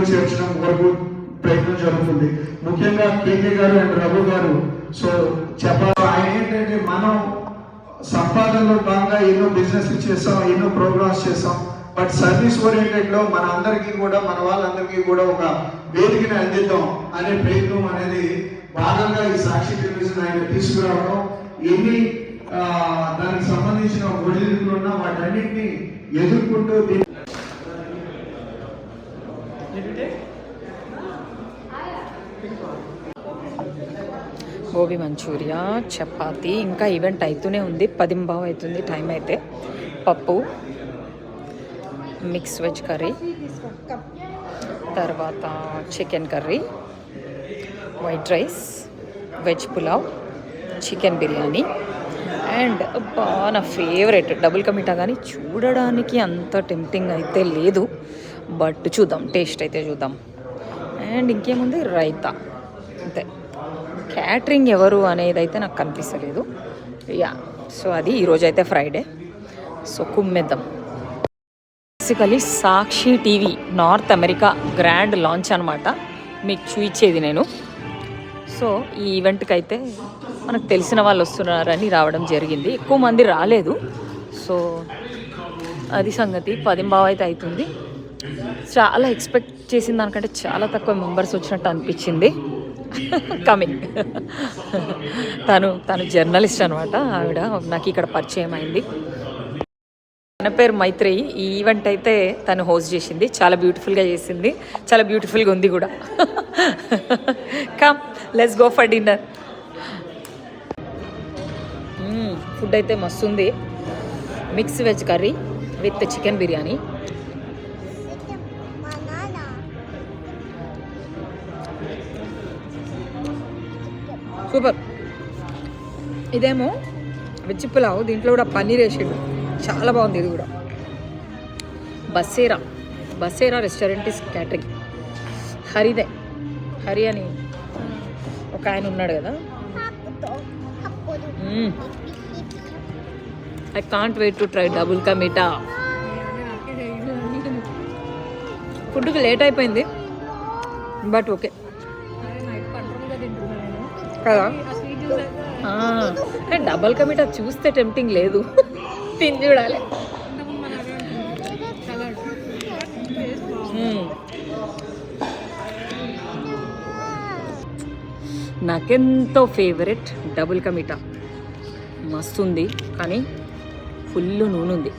చేర్చడం వరకు ప్రయత్నం జరుగుతుంది. ముఖ్యంగా కేకే గారు అండ్ రఘు గారు సో చెప్పాలి. ఆయన ఏంటంటే మనం సంపాదనలో భాగంగా ఎన్నో బిజినెస్ చేసాం, ఎన్నో ప్రోగ్రామ్స్ చేసాం. బట్ సర్వీస్ ఓరియంటెడ్ లో మన అందరికీ కూడా, మన వాళ్ళందరికీ కూడా ఒక వేదికని అందిద్దాం అనే ప్రయత్నం అనేది భాగంగా ఈ సాక్షి టెలివిజన్ ఆయన తీసుకురావడం, ఎన్ని దానికి సంబంధించిన ఒడిదుడుకులు ఉన్నా వాటన్నింటినీ ఎదుర్కొంటూ గోబీ మంచూరియా, చపాతీ, ఇంకా ఈవెంట్ అవుతూనే ఉంది. 10:15 అవుతుంది టైం అయితే. పప్పు, మిక్స్ వెజ్ కర్రీ, తర్వాత chicken curry, white rice, veg pulao, chicken biryani and నా ఫేవరెట్ డబుల్ కా మీఠా. కానీ చూడడానికి అంత టెంప్టింగ్ అయితే లేదు, బట్ చూద్దాం, టేస్ట్ అయితే చూద్దాం. అండ్ ఇంకేముంది, రైతా, అంతే. క్యాటరింగ్ ఎవరు అనేది అయితే నాకు కనిపిస్తలేదు. యా, సో అది ఈరోజు అయితే ఫ్రైడే, సో కుమ్మేద్దాం. Basically Sakshi TV North America grand launch అనమాట మీకు చూయించేది నేను. సో ఈ ఈవెంట్కి అయితే మనకు తెలిసిన వాళ్ళు వస్తున్నారని రావడం జరిగింది. ఎక్కువ మంది రాలేదు, సో అది సంగతి. 10:15 అయితే అవుతుంది. చాలా ఎక్స్పెక్ట్ చేసిన దానికంటే చాలా తక్కువ మెంబర్స్ వచ్చినట్టు అనిపించింది. కమింగ్ తను జర్నలిస్ట్ అనమాట. ఆవిడ నాకు ఇక్కడ పరిచయం అయింది. తన పేరు మైత్రేయి. ఈ ఈవెంట్ అయితే తను హోస్ట్ చేసింది. చాలా బ్యూటిఫుల్గా చేసింది, చాలా బ్యూటిఫుల్గా ఉంది కూడా. Come, let's go for dinner. Food అయితే మస్తు ఉంది. Mix veg curry with chicken biryani. Super. ఇదేమో వెజ్ పులావ్, దీంట్లో కూడా పన్నీర్ వేసాడు, చాలా బాగుంది. ఇది కూడా Basera restaurant is catering. Hari అని ఒక ఆయన ఉన్నాడు కదా. I can't wait to try double ka meetha. ఫుడ్కి లేట్ అయిపోయింది, బట్ ఓకే కదా. డబల్ కా మీఠా చూస్తే టెంప్టింగ్ లేదు, తిని చూడాలి. నాకెంతో ఫేవరెట్ డబుల్ కా మీఠా. మస్తు ఉంది, కానీ ఫుల్ నూనె ఉంది.